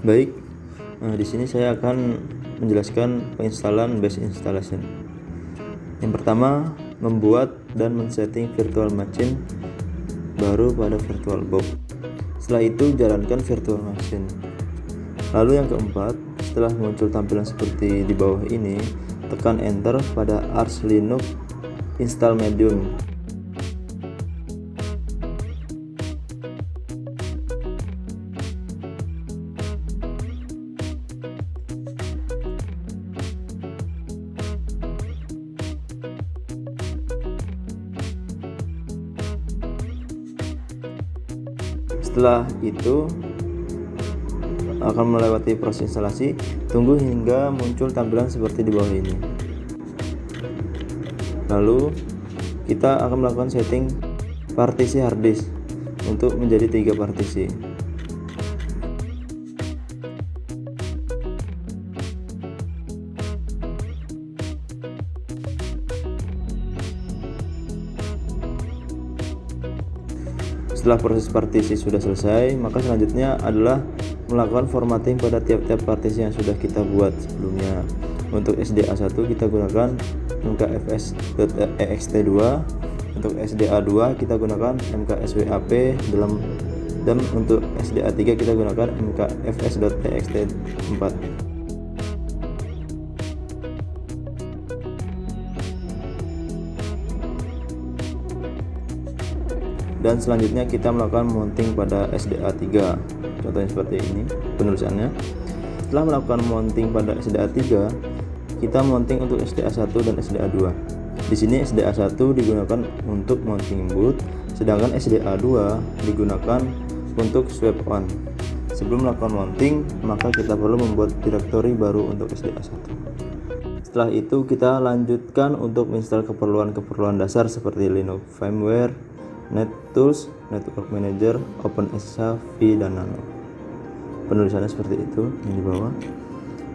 Baik, di sini saya akan menjelaskan penginstalan base installation. Yang pertama, membuat dan men-setting virtual machine baru pada VirtualBox. Setelah itu, jalankan virtual machine. Lalu yang keempat, setelah muncul tampilan seperti di bawah ini, tekan enter pada Arch Linux install Medium. Setelah itu akan melewati proses instalasi. Tunggu hingga muncul tampilan seperti di bawah ini. Lalu kita akan melakukan setting partisi hard disk untuk menjadi 3 partisi. Setelah proses partisi sudah selesai, maka selanjutnya adalah melakukan formatting pada tiap-tiap partisi yang sudah kita buat sebelumnya. Untuk SDA1 kita gunakan mkfs.ext2, untuk SDA2 kita gunakan mkswap dan untuk SDA3 kita gunakan mkfs.ext4. Dan selanjutnya kita melakukan mounting pada SDA3. Contohnya seperti ini penulisannya. Setelah melakukan mounting pada SDA3, kita mounting untuk SDA1 dan SDA2. Di sini SDA1 digunakan untuk mounting boot, sedangkan SDA2 digunakan untuk swap on. Sebelum melakukan mounting, maka kita perlu membuat direktori baru untuk SDA1. Setelah itu kita lanjutkan untuk install keperluan-keperluan dasar seperti Linux firmware, NetTools, Network Manager, OpenSSH, dan Nano. Penulisannya seperti itu di bawah.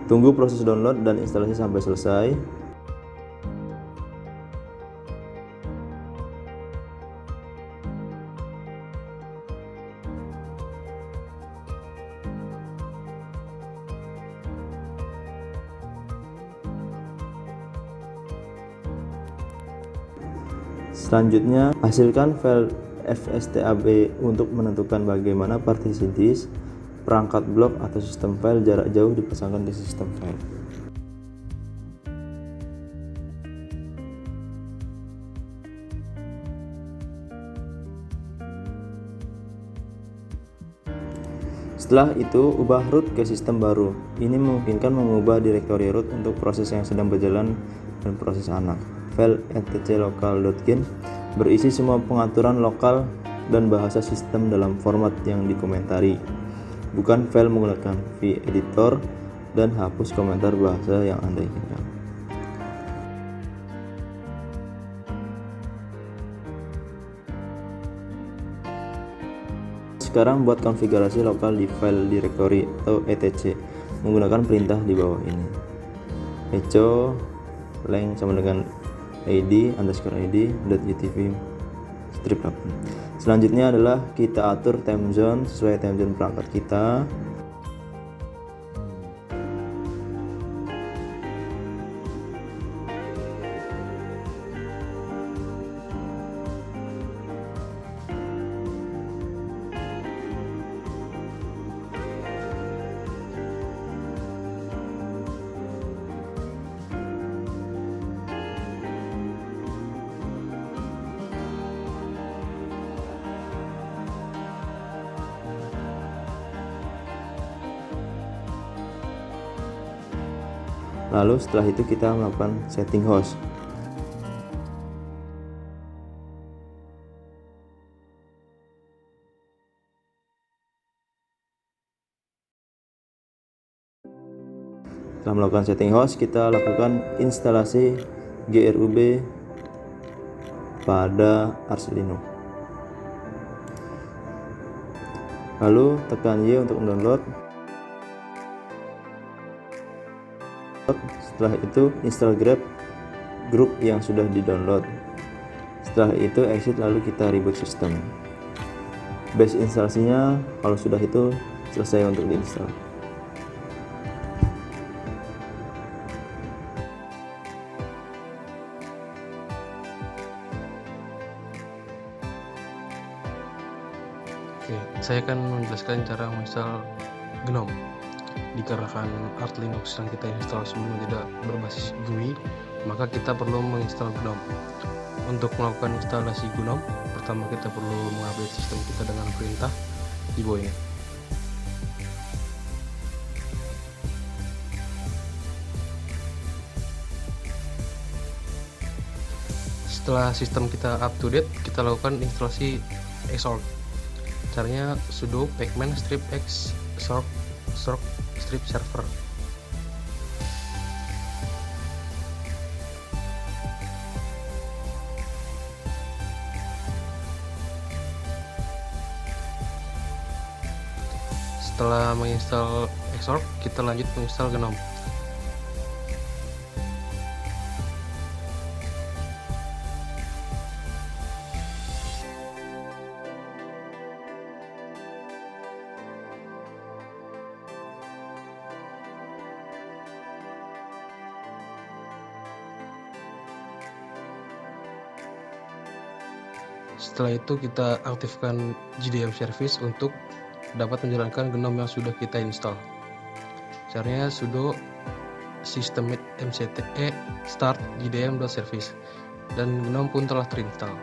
Tunggu proses download dan instalasi sampai selesai. Selanjutnya, hasilkan file fstab untuk menentukan bagaimana partisi disk, perangkat blok atau sistem file jarak jauh dipasangkan di sistem file. Setelah itu, ubah root ke sistem baru. Ini memungkinkan mengubah direktori root untuk proses yang sedang berjalan dan proses anak. File etc/local.gen berisi semua pengaturan lokal dan bahasa sistem dalam format yang dikomentari. Bukan file menggunakan v-editor dan hapus komentar bahasa yang Anda inginkan. Sekarang buat konfigurasi lokal di file directory atau etc menggunakan perintah di bawah ini. echo length sama dengan id_id.utv strip 8. Selanjutnya adalah kita atur time zone sesuai time zone perangkat kita. Lalu setelah itu kita melakukan setting host. Setelah melakukan setting host, kita lakukan instalasi grub pada Arch Linux. Lalu tekan Y untuk mendownload. Setelah itu install grup yang sudah di-download. Setelah itu exit lalu kita reboot sistem. Base instalasinya kalau sudah itu selesai untuk diinstal. Saya akan menjelaskan cara menginstal GNOME. Dikarenakan Arch Linux yang kita install sebelumnya tidak berbasis GUI, maka kita perlu menginstal GNOME. Untuk melakukan instalasi GNOME, pertama kita perlu mengupdate sistem kita dengan perintah di bawah ini. Setelah sistem kita up to date, kita lakukan instalasi Xorg. Caranya sudo pacman strip x xorg strip server. Setelah menginstal Xorg, kita lanjut menginstal GNOME. Setelah itu kita aktifkan JDM service untuk dapat menjalankan GNOME yang sudah kita install. Caranya sudo systemctl start jdm.service dan GNOME pun telah terinstall.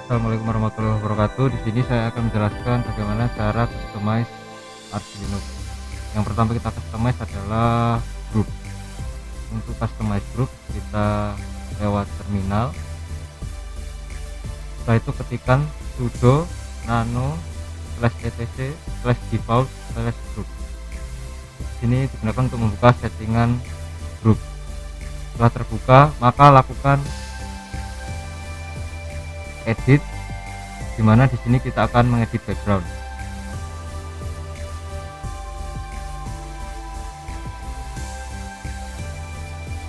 Assalamualaikum warahmatullahi wabarakatuh. Di sini saya akan menjelaskan bagaimana cara customize Arch Linux. Yang pertama kita customize adalah group. Untuk customize group kita lewat terminal. Setelah itu ketikkan sudo nano /etc /default /group. Ini digunakan untuk membuka settingan group. Setelah terbuka, maka lakukan edit, dimana di sini kita akan mengedit background.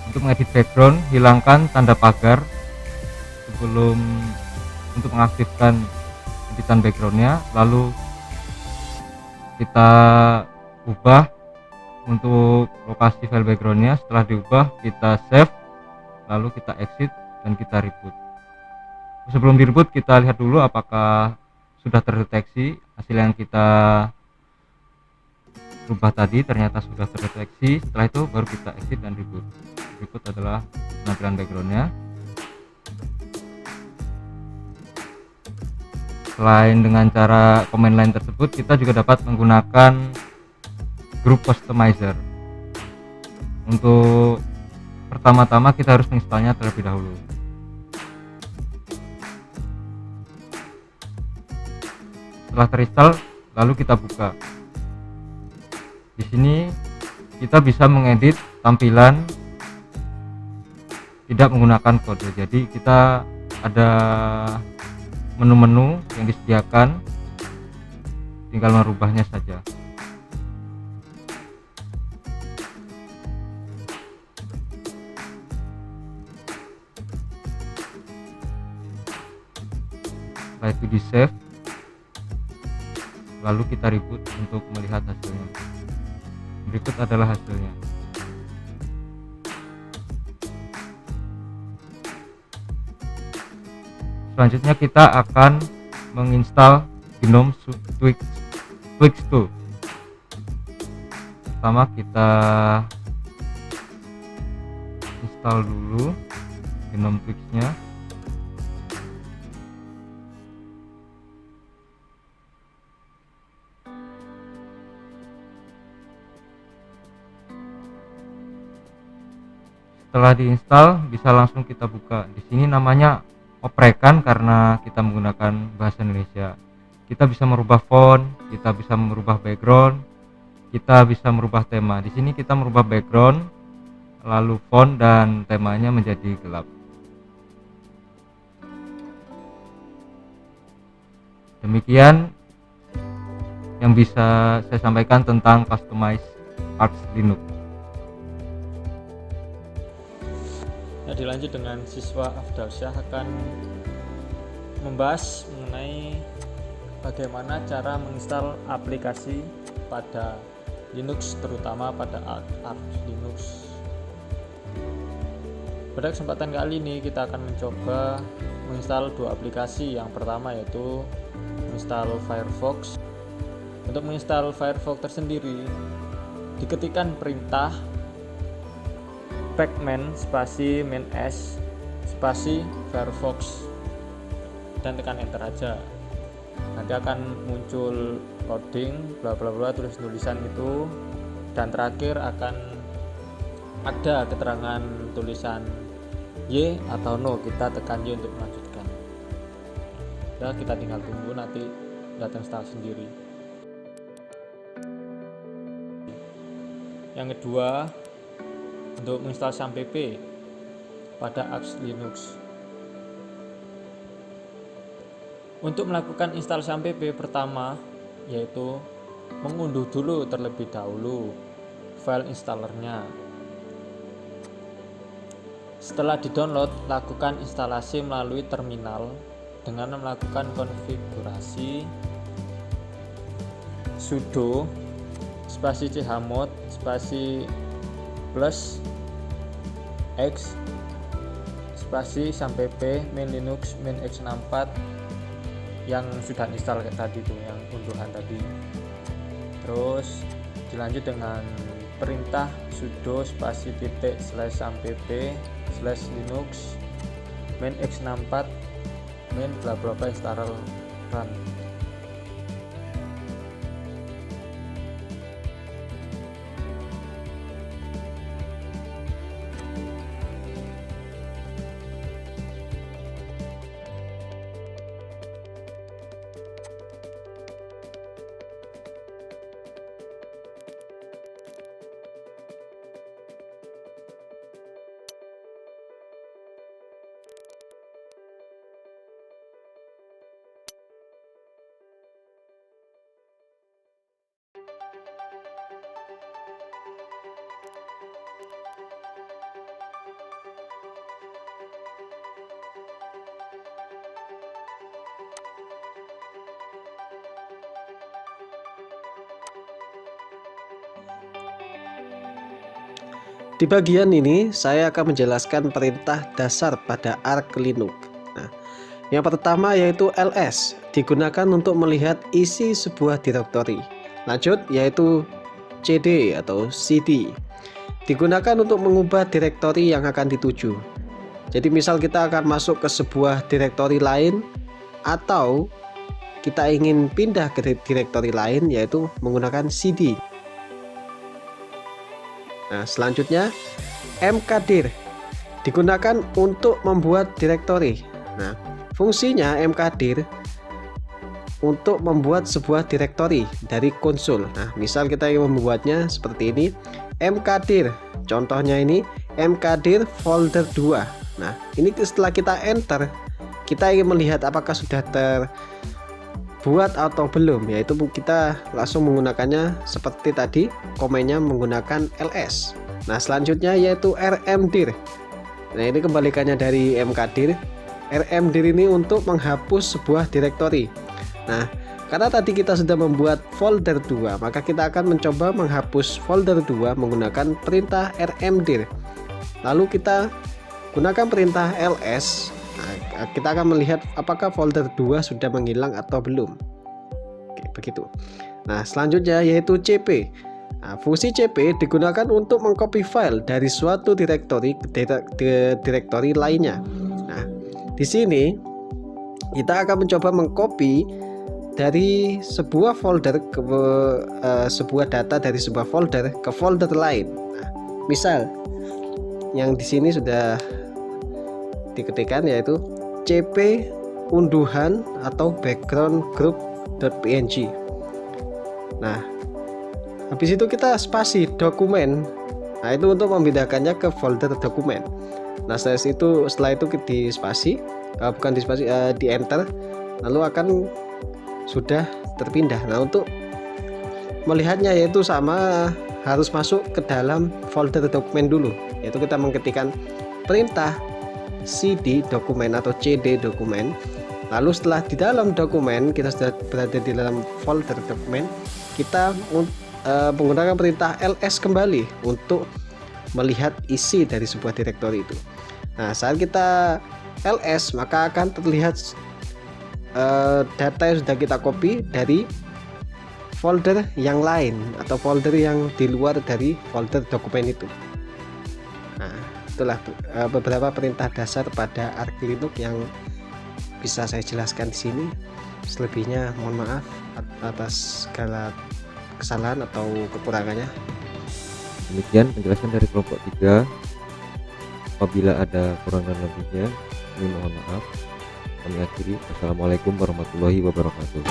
Untuk mengedit background, hilangkan tanda pagar sebelum untuk mengaktifkan editan backgroundnya, lalu kita ubah untuk lokasi file backgroundnya. Setelah diubah, kita save, lalu kita exit dan kita reboot. Sebelum di reboot, kita lihat dulu apakah sudah terdeteksi hasil yang kita rubah tadi. Ternyata sudah terdeteksi. Setelah itu baru kita exit dan reboot. Reboot adalah penampilan backgroundnya. Selain dengan cara command line tersebut, kita juga dapat menggunakan group customizer. Untuk pertama-tama kita harus menginstalnya terlebih dahulu. Setelah terinstall, lalu kita buka. Di sini kita bisa mengedit tampilan tidak menggunakan kode. Jadi kita ada menu-menu yang disediakan, tinggal merubahnya saja. Setelah itu di save, lalu kita reboot untuk melihat hasilnya. Berikut adalah hasilnya. Selanjutnya kita akan menginstal GNOME Twix 2. Pertama kita install dulu GNOME Twix-nya. Setelah diinstal, bisa langsung kita buka. Di sini namanya oprekan karena kita menggunakan bahasa Indonesia. Kita bisa merubah font, kita bisa merubah background, kita bisa merubah tema. Di sini kita merubah background, lalu font dan temanya menjadi gelap. Demikian yang bisa saya sampaikan tentang customize Arch Linux. Nah, dilanjut dengan siswa Afdalsyah akan membahas mengenai bagaimana cara menginstal aplikasi pada Linux, terutama pada Arch Linux. Pada kesempatan kali ini kita akan mencoba menginstal dua aplikasi. Yang pertama yaitu menginstal Firefox. Untuk menginstal Firefox tersendiri, diketikkan perintah pacman spasi -s spasi Firefox dan tekan enter aja. Nanti akan muncul coding bla bla bla, tulisan itu, dan terakhir akan ada keterangan tulisan Y atau no. Kita tekan Y untuk melanjutkan. Ya, kita tinggal tunggu nanti datang install sendiri. Yang kedua, untuk menginstal SAMPP pada Arch Linux. Untuk melakukan install SAMPP pertama yaitu mengunduh dulu terlebih dahulu file installernya. Setelah di-download, lakukan instalasi melalui terminal dengan melakukan konfigurasi sudo spasi chmod spasi plus x spasi SAMPP min linux min x64 yang sudah install kayak tadi tuh, yang unduhan tadi. Terus dilanjut dengan perintah sudo spasi titik slash sampp slash linux min x64 min bla bla bla installer run. Di bagian ini saya akan menjelaskan perintah dasar pada Arch Linux. Nah, yang pertama yaitu ls, digunakan untuk melihat isi sebuah direktori. Lanjut yaitu cd atau cd, digunakan untuk mengubah direktori yang akan dituju. Jadi misal kita akan masuk ke sebuah direktori lain atau kita ingin pindah ke direktori lain, yaitu menggunakan cd. Nah, selanjutnya mkdir, digunakan untuk membuat direktori. Nah, fungsinya mkdir untuk membuat sebuah direktori dari konsol. Nah, misal kita ingin membuatnya seperti ini, mkdir, contohnya ini mkdir folder 2. Nah, ini setelah kita enter, kita ingin melihat apakah sudah terbuat atau belum, yaitu kita langsung menggunakannya seperti tadi, komennya menggunakan ls. Nah, selanjutnya yaitu rmdir. Nah, ini kebalikannya dari mkdir. Rmdir ini untuk menghapus sebuah direktori. Nah, karena tadi kita sudah membuat folder 2, maka kita akan mencoba menghapus folder 2 menggunakan perintah rmdir. Lalu kita gunakan perintah ls. Nah, kita akan melihat apakah folder 2 sudah menghilang atau belum. Oke, begitu. Nah, selanjutnya yaitu cp. Nah, fungsi cp digunakan untuk mengcopy file dari suatu direktori ke direktori lainnya. Nah, di sini kita akan mencoba mengcopy dari sebuah folder ke sebuah data dari sebuah folder ke folder lain. Nah, misal yang di sini sudah diketikkan yaitu cp unduhan atau background group.png. Nah, habis itu kita spasi dokumen. Nah, itu untuk membedakannya ke folder dokumen. Nah, setelah itu di spasi, bukan di spasi, di enter, lalu akan sudah terpindah. Nah, untuk melihatnya yaitu sama, harus masuk ke dalam folder dokumen dulu, yaitu kita mengetikkan perintah cd dokumen atau cd dokumen. Lalu setelah di dalam dokumen kita sudah berada di dalam folder dokumen, kita menggunakan perintah ls kembali untuk melihat isi dari sebuah direktori itu. Nah, saat kita ls maka akan terlihat data yang sudah kita copy dari folder yang lain atau folder yang di luar dari folder dokumen itu. Nah, itulah beberapa perintah dasar pada Arch Linux yang bisa saya jelaskan di sini. Selebihnya mohon maaf atas segala kesalahan atau kekurangannya. Demikian penjelasan dari kelompok 3. Apabila ada kurang dan lebihnya, kami mohon maaf. Kami akhiri. Wassalamualaikum warahmatullahi wabarakatuh.